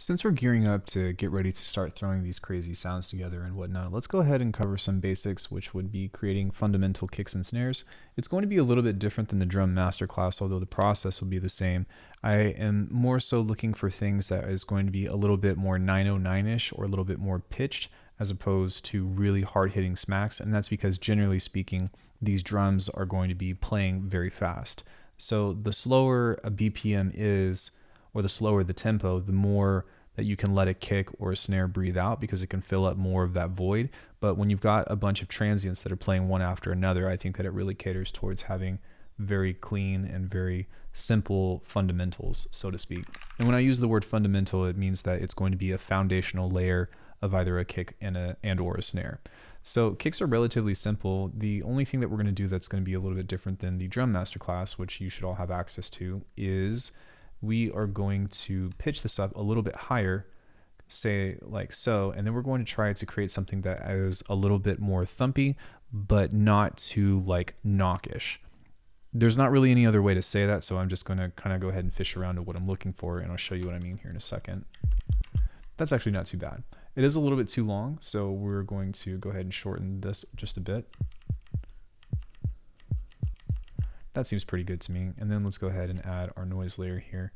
Since we're gearing up to get ready to start throwing these crazy sounds together and whatnot, let's go ahead and cover some basics, which would be creating fundamental kicks and snares. It's going to be a little bit different than the drum masterclass, although the process will be the same. I am more so looking for things that is going to be a little bit more 909-ish or a little bit more pitched as opposed to really hard-hitting smacks, and that's because generally speaking, these drums are going to be playing very fast. So the slower a BPM is, or the slower the tempo, the more that you can let a kick or a snare breathe out because it can fill up more of that void. But when you've got a bunch of transients that are playing one after another, I think that it really caters towards having very clean and very simple fundamentals, so to speak. And when I use the word fundamental, it means that it's going to be a foundational layer of either a kick and or a snare. So kicks are relatively simple. The only thing that we're going to do that's going to be a little bit different than the drum masterclass, which you should all have access to, is we are going to pitch this up a little bit higher, say like so, and then we're going to try to create something that is a little bit more thumpy, but not too like knockish. There's not really any other way to say that, so I'm just going to kind of go ahead and fish around to what I'm looking for, and I'll show you what I mean here in a second. That's actually not too bad. It is a little bit too long, so we're going to go ahead and shorten this just a bit. That seems pretty good to me. And then let's go ahead and add our noise layer here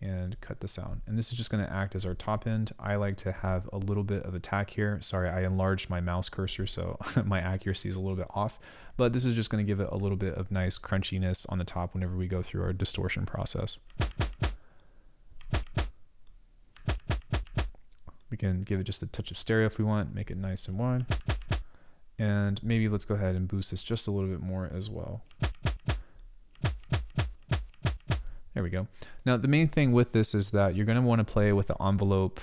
and cut this out. And this is just going to act as our top end. I like to have a little bit of attack here. Sorry, I enlarged my mouse cursor, so my accuracy is a little bit off. But this is just going to give it a little bit of nice crunchiness on the top whenever we go through our distortion process. We can give it just a touch of stereo if we want, make it nice and wide. And maybe let's go ahead and boost this just a little bit more as well. There we go. Now, the main thing with this is that you're going to want to play with the envelope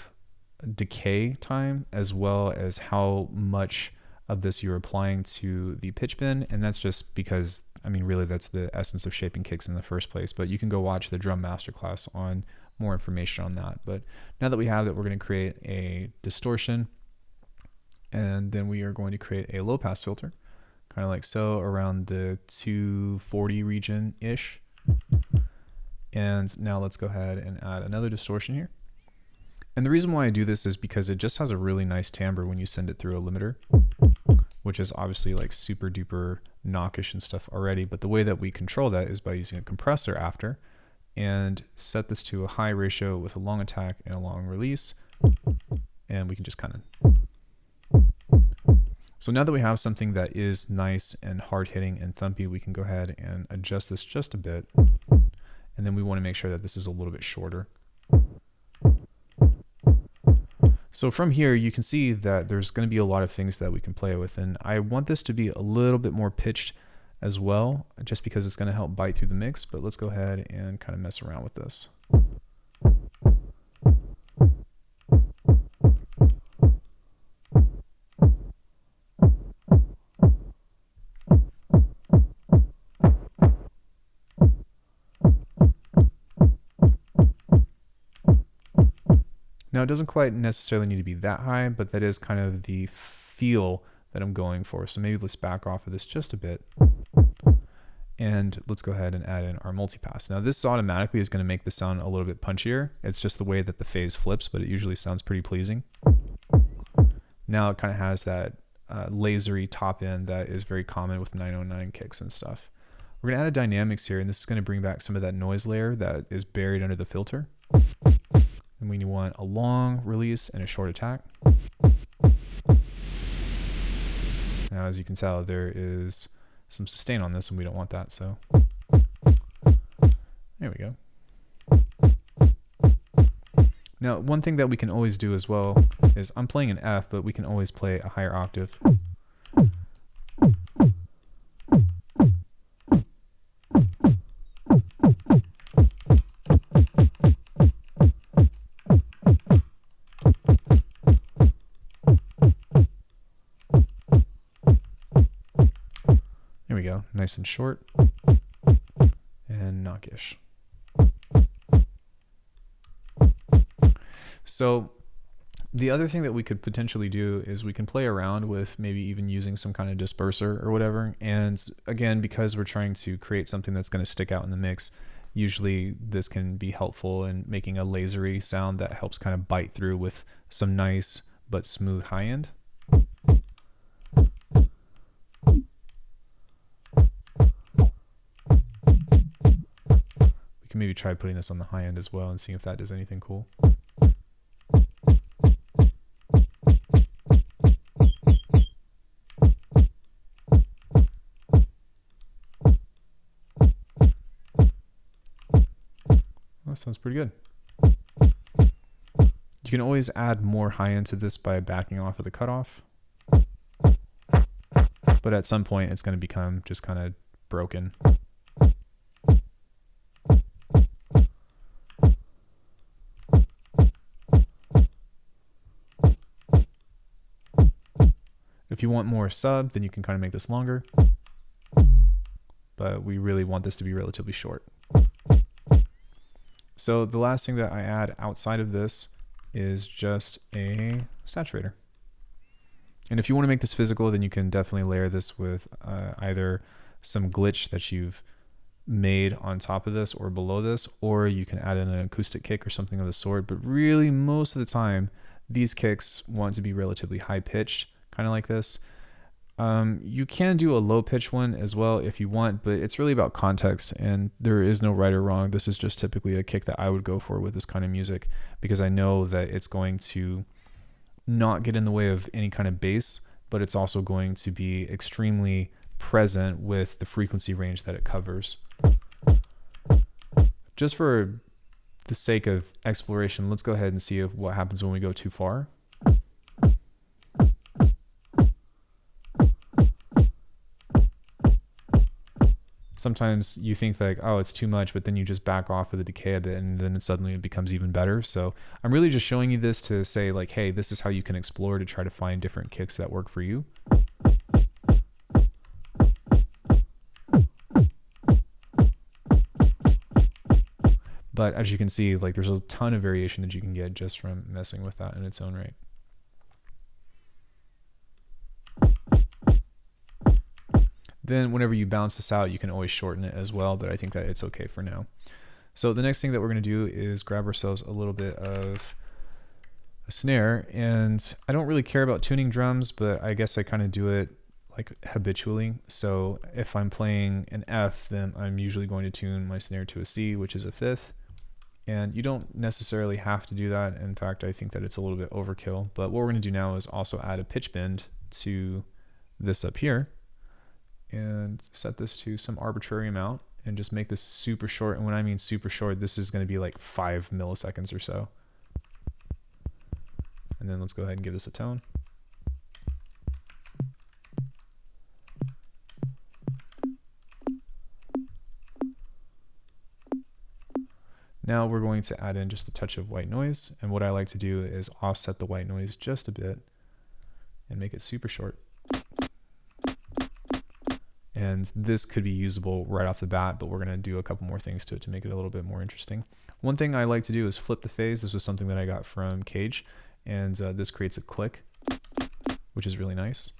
decay time as well as how much of this you're applying to the pitch bend. And that's just because, I mean, really that's the essence of shaping kicks in the first place. But you can go watch the drum masterclass on more information on that. But now that we have that, we're going to create a distortion. And then we are going to create a low pass filter, kind of like so, around the 240 region-ish. And now let's go ahead and add another distortion here. And the reason why I do this is because it just has a really nice timbre when you send it through a limiter, which is obviously like super duper knockish and stuff already. But the way that we control that is by using a compressor after and set this to a high ratio with a long attack and a long release. And we can just kind of... So now that we have something that is nice and hard hitting and thumpy, we can go ahead and adjust this just a bit. And then we want to make sure that this is a little bit shorter. So from here, you can see that there's going to be a lot of things that we can play with. And I want this to be a little bit more pitched as well, just because it's going to help bite through the mix. But let's go ahead and kind of mess around with this. Now, it doesn't quite necessarily need to be that high, but that is kind of the feel that I'm going for. So maybe let's back off of this just a bit. And let's go ahead and add in our multipass. Now, this automatically is going to make the sound a little bit punchier. It's just the way that the phase flips, but it usually sounds pretty pleasing. Now it kind of has that lasery top end that is very common with 909 kicks and stuff. We're going to add a dynamics here, and this is going to bring back some of that noise layer that is buried under the filter. And we want a long release and a short attack. Now, as you can tell, there is some sustain on this, and we don't want that, so there we go. Now, one thing that we can always do as well is I'm playing an F, but we can always play a higher octave. There we go, nice and short and knockish. So the other thing that we could potentially do is we can play around with maybe even using some kind of disperser or whatever. And again, because we're trying to create something that's going to stick out in the mix, Usually this can be helpful in making a lasery sound that helps kind of bite through with some nice but smooth high end. We can maybe try putting this on the high end as well and see if that does anything cool. Sounds pretty good. You can always add more high end to this by backing off of the cutoff. But at some point it's going to become just kind of broken. If you want more sub, then you can kind of make this longer. But we really want this to be relatively short. So the last thing that I add outside of this is just a saturator. And if you want to make this physical, then you can definitely layer this with either some glitch that you've made on top of this or below this, or you can add in an acoustic kick or something of the sort. But really, most of the time, these kicks want to be relatively high pitched, kind of like this. You can do a low pitch one as well if you want, but it's really about context, and there is no right or wrong. This is just typically a kick that I would go for with this kind of music, because I know that it's going to not get in the way of any kind of bass, but it's also going to be extremely present with the frequency range that it covers. Just for the sake of exploration, let's go ahead and see what happens when we go too far. Sometimes you think like, oh, it's too much, but then you just back off with the decay a bit, and then suddenly it becomes even better. So I'm really just showing you this to say like, hey, this is how you can explore to try to find different kicks that work for you. But as you can see, like there's a ton of variation that you can get just from messing with that in its own right. Then whenever you balance this out, you can always shorten it as well, but I think that it's okay for now. So the next thing that we're going to do is grab ourselves a little bit of a snare, and I don't really care about tuning drums, but I guess I kind of do it like habitually. So if I'm playing an F, then I'm usually going to tune my snare to a C, which is a fifth. And you don't necessarily have to do that. In fact, I think that it's a little bit overkill, but what we're going to do now is also add a pitch bend to this up here, and set this to some arbitrary amount and just make this super short. And when I mean super short, this is going to be like 5 milliseconds or so. And then let's go ahead and give this a tone. Now we're going to add in just a touch of white noise. And what I like to do is offset the white noise just a bit and make it super short. And this could be usable right off the bat, but we're going to do a couple more things to it to make it a little bit more interesting. One thing I like to do is flip the phase. This was something that I got from Cage, and this creates a click, which is really nice.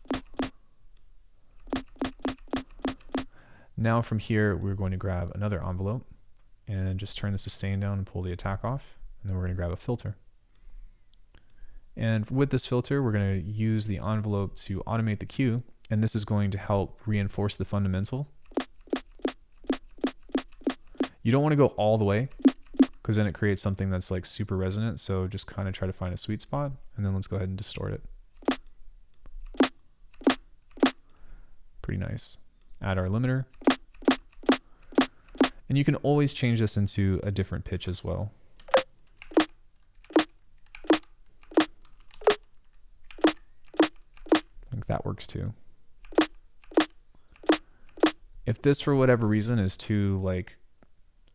Now from here, we're going to grab another envelope and just turn the sustain down and pull the attack off. And then we're going to grab a filter. And with this filter, we're going to use the envelope to automate the cue. And this is going to help reinforce the fundamental. You don't want to go all the way, because then it creates something that's like super resonant. So just kind of try to find a sweet spot, and then let's go ahead and distort it. Pretty nice. Add our limiter. And you can always change this into a different pitch as well. I think that works too. If this, for whatever reason, is too like,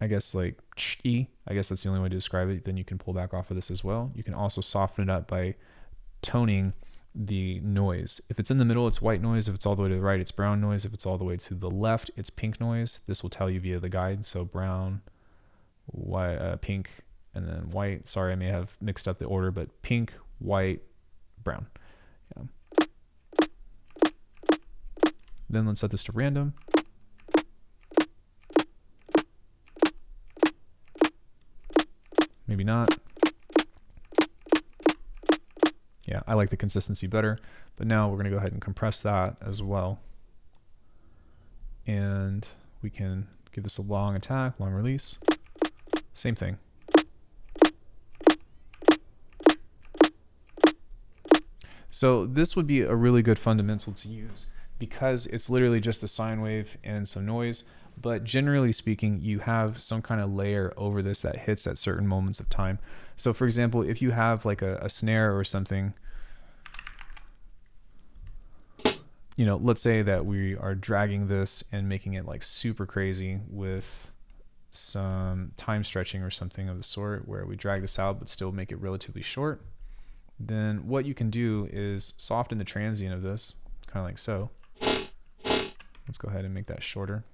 I guess like ch-y, I guess that's the only way to describe it, then you can pull back off of this as well. You can also soften it up by toning the noise. If it's in the middle, it's white noise. If it's all the way to the right, it's brown noise. If it's all the way to the left, it's pink noise. This will tell you via the guide. So brown, white, pink, and then white. Sorry, I may have mixed up the order, but pink, white, brown. Yeah. Then let's set this to random. maybe not. Yeah, I like the consistency better, but now we're going to go ahead and compress that as well. And we can give this a long attack, long release. Same thing. So this would be a really good fundamental to use because it's literally just a sine wave and some noise. But generally speaking, you have some kind of layer over this that hits at certain moments of time. So for example, if you have like a snare or something, you know, let's say that we are dragging this and making it like super crazy with some time stretching or something of the sort where we drag this out but still make it relatively short, then what you can do is soften the transient of this, kind of like so. Let's go ahead and make that shorter.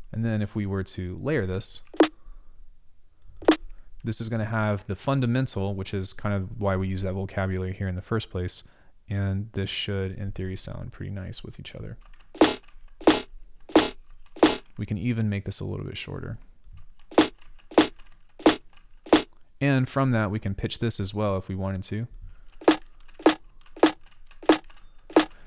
And then if we were to layer this, this is going to have the fundamental, which is kind of why we use that vocabulary here in the first place. And this should, in theory, sound pretty nice with each other. We can even make this a little bit shorter. And from that, we can pitch this as well if we wanted to.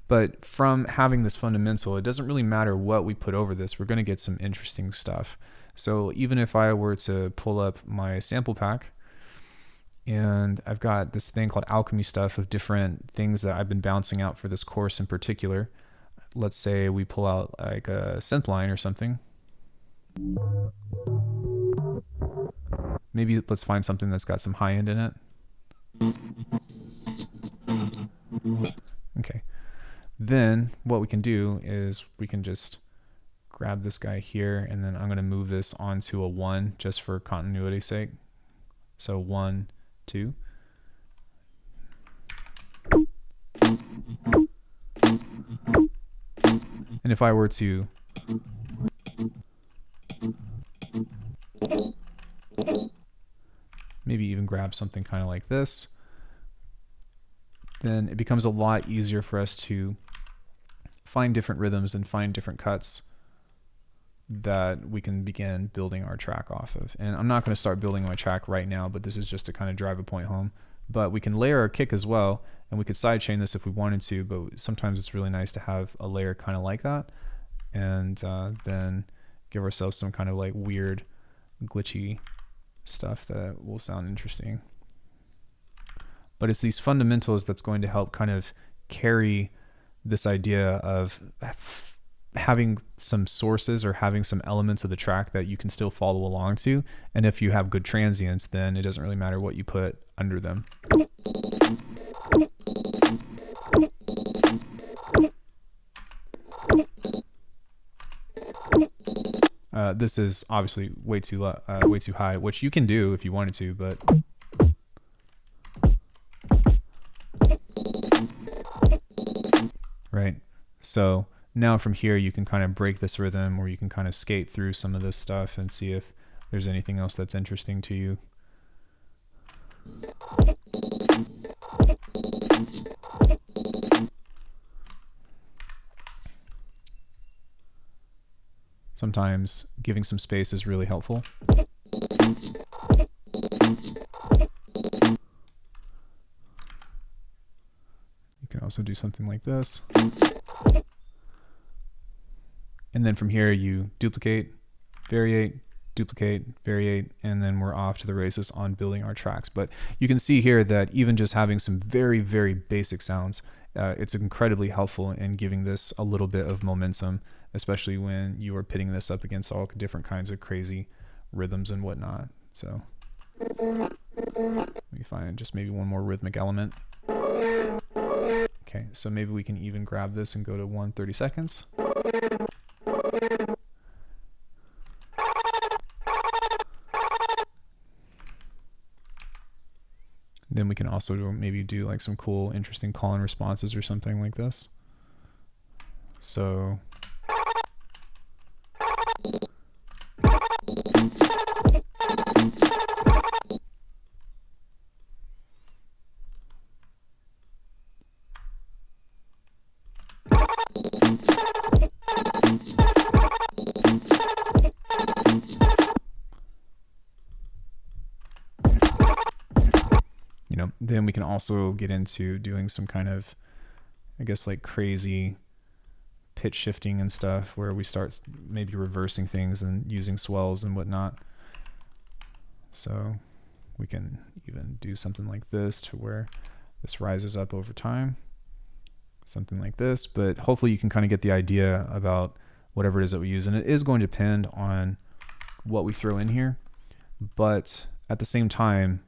But from having this fundamental, it doesn't really matter what we put over this. We're going to get some interesting stuff. So even if I were to pull up my sample pack, and I've got this thing called Alckemy stuff of different things that I've been bouncing out for this course in particular. Let's say we pull out like a synth line or something. Maybe let's find something that's got some high end in it. Okay. Then what we can do is we can just grab this guy here, and then I'm going to move this onto a 1 just for continuity's sake. So 1, 2. And if I were to maybe even grab something kind of like this, then it becomes a lot easier for us to find different rhythms and find different cuts that we can begin building our track off of. And I'm not going to start building my track right now, but this is just to kind of drive a point home. But we can layer our kick as well, and we could sidechain this if we wanted to, but sometimes it's really nice to have a layer kind of like that, and then give ourselves some kind of like weird glitchy stuff that will sound interesting. But it's these fundamentals that's going to help kind of carry this idea of having some sources or having some elements of the track that you can still follow along to. And if you have good transients, then it doesn't really matter what you put under them. This is obviously way too high, which you can do if you wanted to, but right. So now from here, you can kind of break this rhythm, or you can kind of skate through some of this stuff and see if there's anything else that's interesting to you. Sometimes giving some space is really helpful. You can also do something like this. And then from here, you duplicate, variate, duplicate, variate, and then we're off to the races on building our tracks. But you can see here that even just having some very, very basic sounds, it's incredibly helpful in giving this a little bit of momentum, especially when you are pitting this up against all different kinds of crazy rhythms and whatnot. So let me find just maybe one more rhythmic element. Okay, so maybe we can even grab this and go to 1:30 seconds. Then we can also maybe do like some cool, interesting call and responses or something like this. So then we can also get into doing some kind of, I guess, like crazy pitch shifting and stuff, where we start maybe reversing things and using swells and whatnot. So we can even do something like this to where this rises up over time, something like this. But hopefully you can kind of get the idea about whatever it is that we use. And it is going to depend on what we throw in here. But at the same time,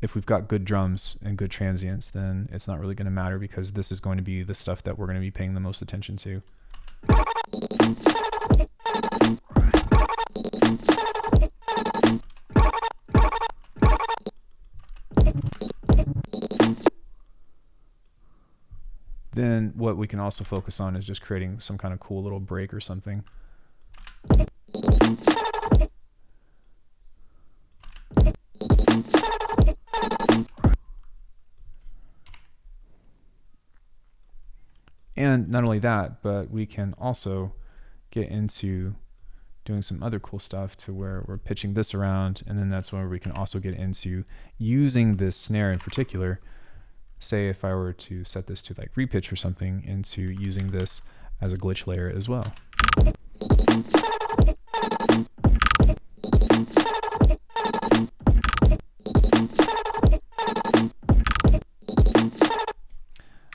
if we've got good drums and good transients, then it's not really going to matter, because this is going to be the stuff that we're going to be paying the most attention to. Then what we can also focus on is just creating some kind of cool little break or something. And not only that, but we can also get into doing some other cool stuff to where we're pitching this around, and then that's where we can also get into using this snare in particular. Say if I were to set this to like repitch or something, into using this as a glitch layer as well.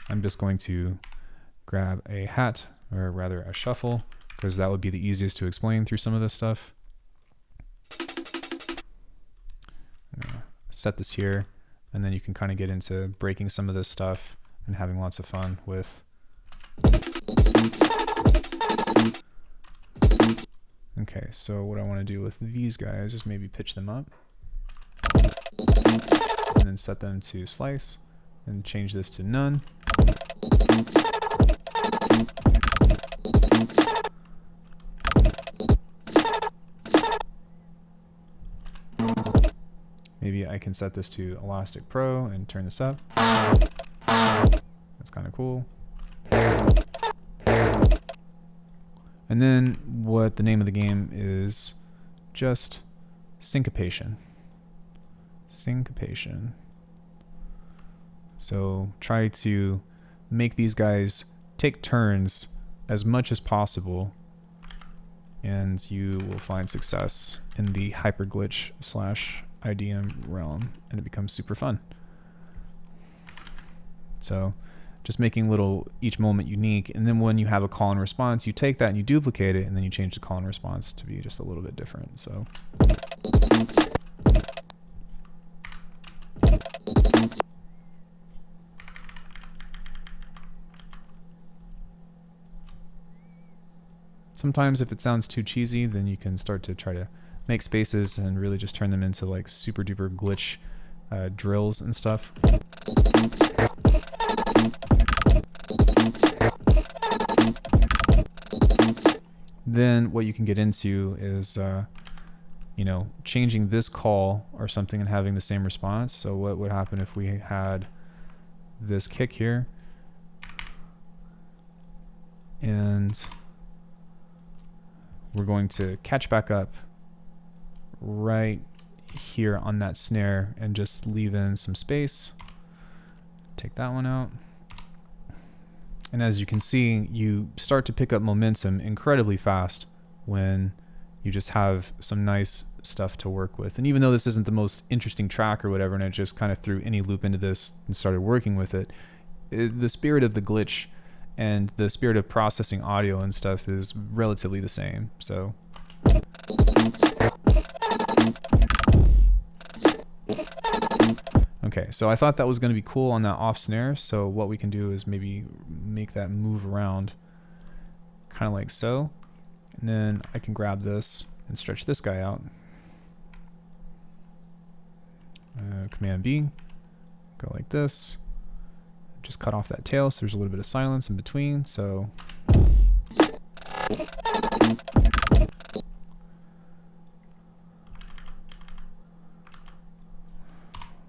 I'm just going to grab a hat, or rather a shuffle, because that would be the easiest to explain through some of this stuff. Set this here, and then you can kind of get into breaking some of this stuff and having lots of fun with. Okay, so what I want to do with these guys is maybe pitch them up, and then set them to slice, and change this to none. Maybe I can set this to Elastic Pro and turn this up. That's kind of cool. And then what the name of the game is just syncopation. Syncopation. So try to make these guys take turns as much as possible, and you will find success in the hyperglitch / IDM realm, and it becomes super fun. So just making each moment unique, and then when you have a call and response, you take that and you duplicate it, and then you change the call and response to be just a little bit different. So sometimes if it sounds too cheesy, then you can start to try to make spaces and really just turn them into like super duper glitch drills and stuff. Then what you can get into is changing this call or something and having the same response. So what would happen if we had this kick here, and we're going to catch back up right here on that snare and just leave in some space. Take that one out. And as you can see, you start to pick up momentum incredibly fast when you just have some nice stuff to work with. And even though this isn't the most interesting track or whatever, and I just kind of threw any loop into this and started working with it, the spirit of the glitch and the spirit of processing audio and stuff is relatively the same. So okay, so I thought that was going to be cool on that off snare. So what we can do is maybe make that move around kind of like so. And then I can grab this and stretch this guy out. Command B, go like this. Just cut off that tail so there's a little bit of silence in between. So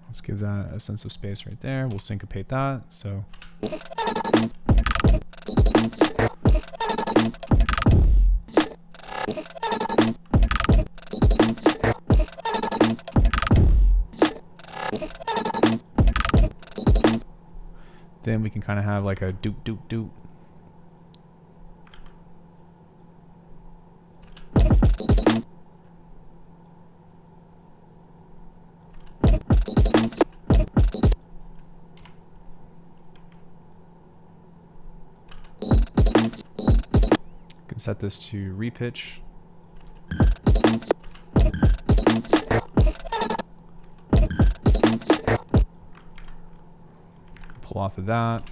let's give that a sense of space right there. We'll syncopate that. So then we can kind of have like a doop doop doop. Can set this to repitch. Pull off of that.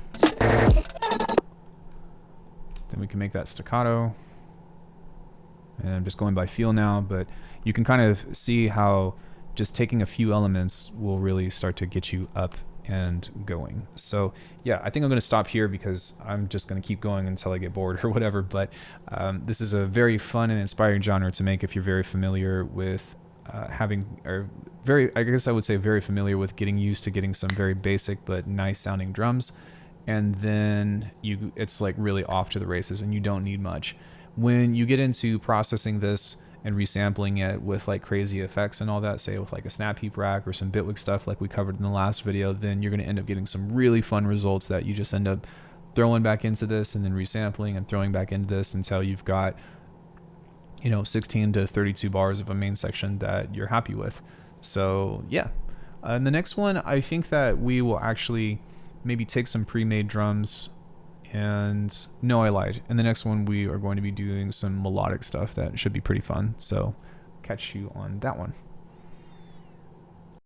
Then we can make that staccato. And I'm just going by feel now, but you can kind of see how just taking a few elements will really start to get you up and going. So yeah, I think I'm going to stop here because I'm just going to keep going until I get bored or whatever. But this is a very fun and inspiring genre to make if you're very familiar with I guess I would say very familiar with getting used to getting some very basic but nice sounding drums. And then it's like really off to the races and you don't need much. When you get into processing this and resampling it with like crazy effects and all that, say with like a snap heap rack or some Bitwig stuff like we covered in the last video, then you're going to end up getting some really fun results that you just end up throwing back into this and then resampling and throwing back into this until you've got, 16 to 32 bars of a main section that you're happy with. So yeah, in the next one, I think that we will actually maybe take some pre-made drums. And no, I lied. In the next one, we are going to be doing some melodic stuff that should be pretty fun. So catch you on that one.